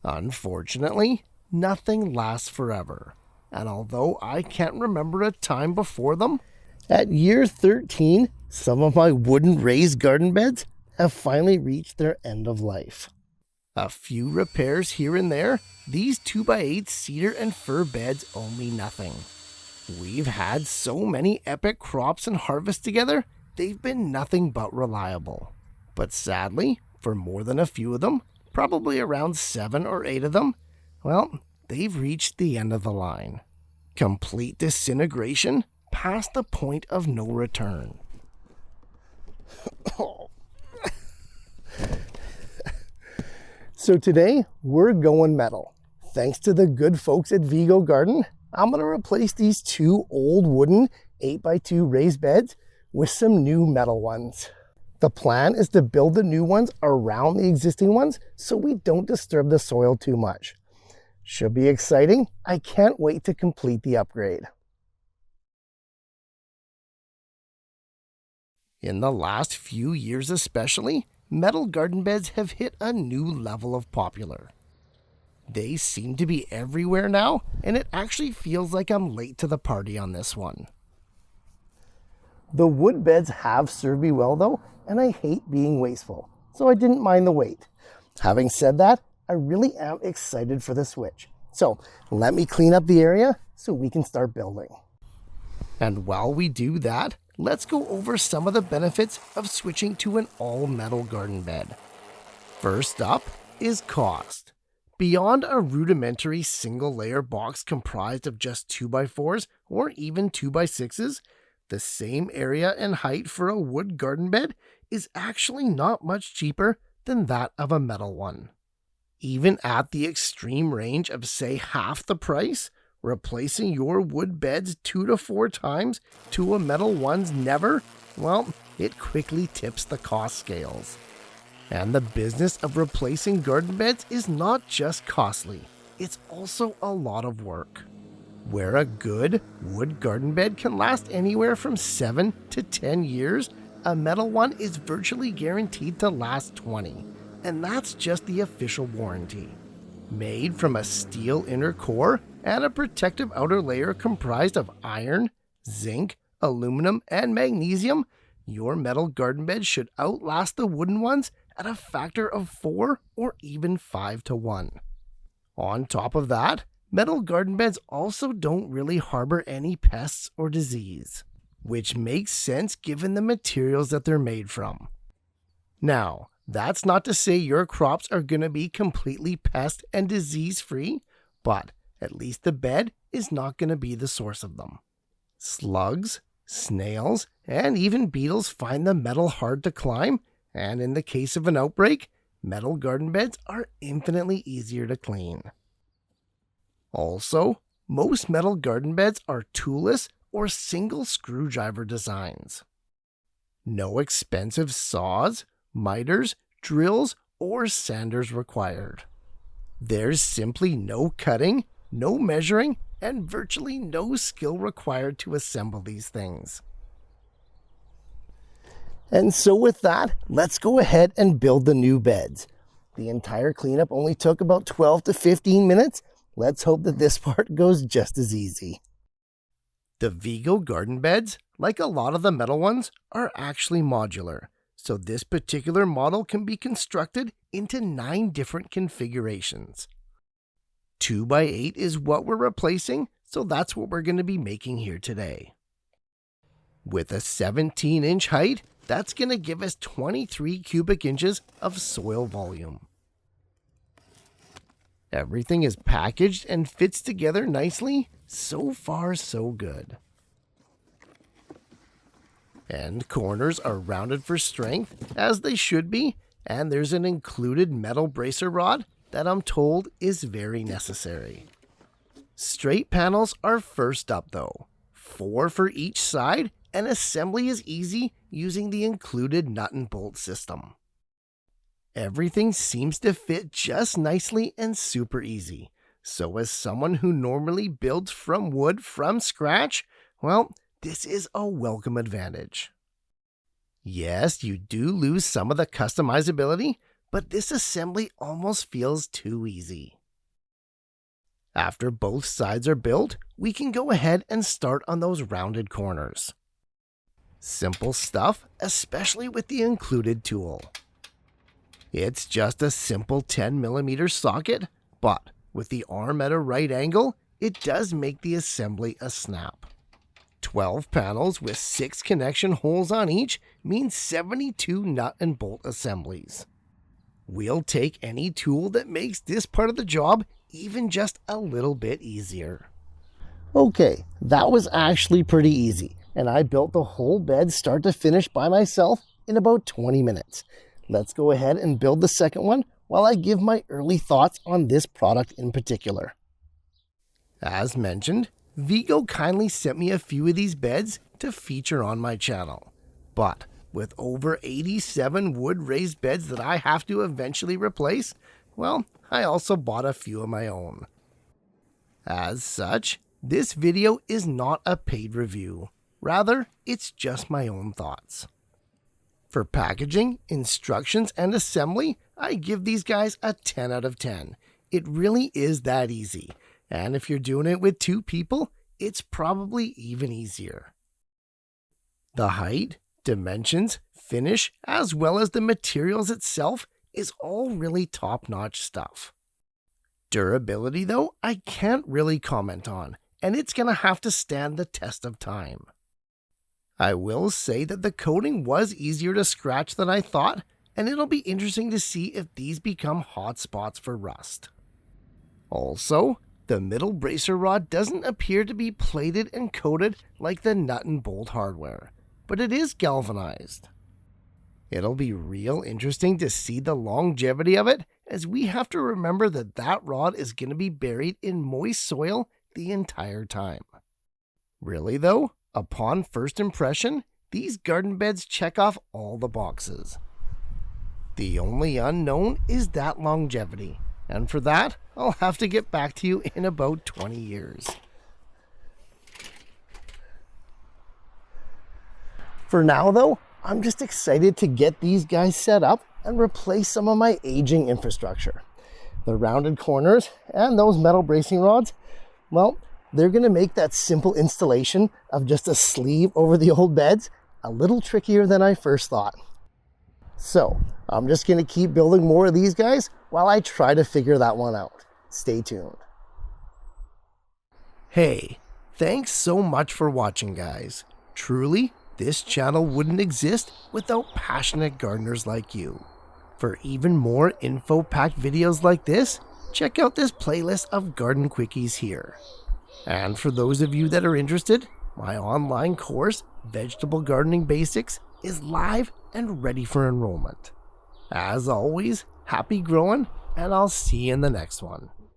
Unfortunately, nothing lasts forever. And although I can't remember a time before them, at year 13, some of my wooden raised garden beds have finally reached their end of life. A few repairs here and there, these 2x8 cedar and fir beds owe me nothing. We've had so many epic crops and harvests together, they've been nothing but reliable. But sadly, for more than a few of them, probably around 7 or 8 of them, well, they've reached the end of the line. Complete disintegration past the point of no return. So today, we're going metal. Thanks to the good folks at Vego Garden, I'm going to replace these 2 old wooden 8x2 raised beds with some new metal ones. The plan is to build the new ones around the existing ones so we don't disturb the soil too much. Should be exciting. I can't wait to complete the upgrade. In the last few years especially, metal garden beds have hit a new level of popular. They seem to be everywhere now, and it actually feels like I'm late to the party on this one. The wood beds have served me well though, and I hate being wasteful, so I didn't mind the wait. Having said that, I really am excited for the switch. So let me clean up the area so we can start building. And while we do that, let's go over some of the benefits of switching to an all-metal garden bed. First up is cost. Beyond a rudimentary single-layer box comprised of just 2x4s or even 2x6s, the same area and height for a wood garden bed is actually not much cheaper than that of a metal one. Even at the extreme range of say half the price, replacing your wood beds 2 to 4 times to a metal one's never, well, it quickly tips the cost scales. And the business of replacing garden beds is not just costly, it's also a lot of work. Where a good wood garden bed can last anywhere from 7 to 10 years, a metal one is virtually guaranteed to last 20, and that's just the official warranty. Made from a steel inner core and a protective outer layer comprised of iron, zinc, aluminum, and magnesium, your metal garden bed should outlast the wooden ones at a factor of 4 or even 5 to 1. On top of that, metal garden beds also don't really harbor any pests or disease, which makes sense given the materials that they're made from. Now, that's not to say your crops are going to be completely pest and disease free, but at least the bed is not going to be the source of them. Slugs, snails, and even beetles find the metal hard to climb, and in the case of an outbreak, metal garden beds are infinitely easier to clean. Also, most metal garden beds are toolless or single screwdriver designs. No expensive saws, miters, drills, or sanders required. There's simply no cutting, no measuring, and virtually no skill required to assemble these things. And so with that, let's go ahead and build the new beds. The entire cleanup only took about 12 to 15 minutes. Let's hope that this part goes just as easy. The Vego garden beds, like a lot of the metal ones, are actually modular. So this particular model can be constructed into 9 different configurations. 2x8 is what we're replacing, so that's what we're going to be making here today. With a 17-inch height, that's going to give us 23 cubic inches of soil volume. Everything is packaged and fits together nicely. So far, so good. End corners are rounded for strength, as they should be, and there's an included metal bracer rod that I'm told is very necessary. Straight panels are first up though, 4 for each side, and assembly is easy using the included nut and bolt system. Everything seems to fit just nicely and super easy, so as someone who normally builds from wood from scratch, well, this is a welcome advantage. Yes, you do lose some of the customizability, but this assembly almost feels too easy. After both sides are built, we can go ahead and start on those rounded corners. Simple stuff, especially with the included tool. It's just a simple 10mm socket, but with the arm at a right angle, it does make the assembly a snap. 12 panels with 6 connection holes on each means 72 nut and bolt assemblies. We'll take any tool that makes this part of the job even just a little bit easier. Okay, that was actually pretty easy, and I built the whole bed start to finish by myself in about 20 minutes. Let's go ahead and build the second one while I give my early thoughts on this product in particular. As mentioned, Vego kindly sent me a few of these beds to feature on my channel. But with over 87 wood raised beds that I have to eventually replace, well, I also bought a few of my own. As such, this video is not a paid review. Rather, it's just my own thoughts. For packaging, instructions, and assembly, I give these guys a 10 out of 10. It really is that easy. And if you're doing it with 2 people, it's probably even easier. The height, dimensions, finish, as well as the materials itself is all really top-notch stuff. Durability, though, I can't really comment on, and it's gonna have to stand the test of time. I will say that the coating was easier to scratch than I thought, and it'll be interesting to see if these become hot spots for rust. Also, the middle bracer rod doesn't appear to be plated and coated like the nut and bolt hardware, but it is galvanized. It'll be real interesting to see the longevity of it, as we have to remember that that rod is going to be buried in moist soil the entire time. Really though, upon first impression, these garden beds check off all the boxes. The only unknown is that longevity, and for that, I'll have to get back to you in about 20 years. For now though, I'm just excited to get these guys set up and replace some of my aging infrastructure. The rounded corners and those metal bracing rods, well, they're going to make that simple installation of just a sleeve over the old beds a little trickier than I first thought. So, I'm just going to keep building more of these guys while I try to figure that one out. Stay tuned. Hey, thanks so much for watching, guys. Truly, this channel wouldn't exist without passionate gardeners like you. For even more info-packed videos like this, check out this playlist of garden quickies here. And for those of you that are interested, my online course, Vegetable Gardening Basics, is live and ready for enrollment. As always, happy growing, and I'll see you in the next one.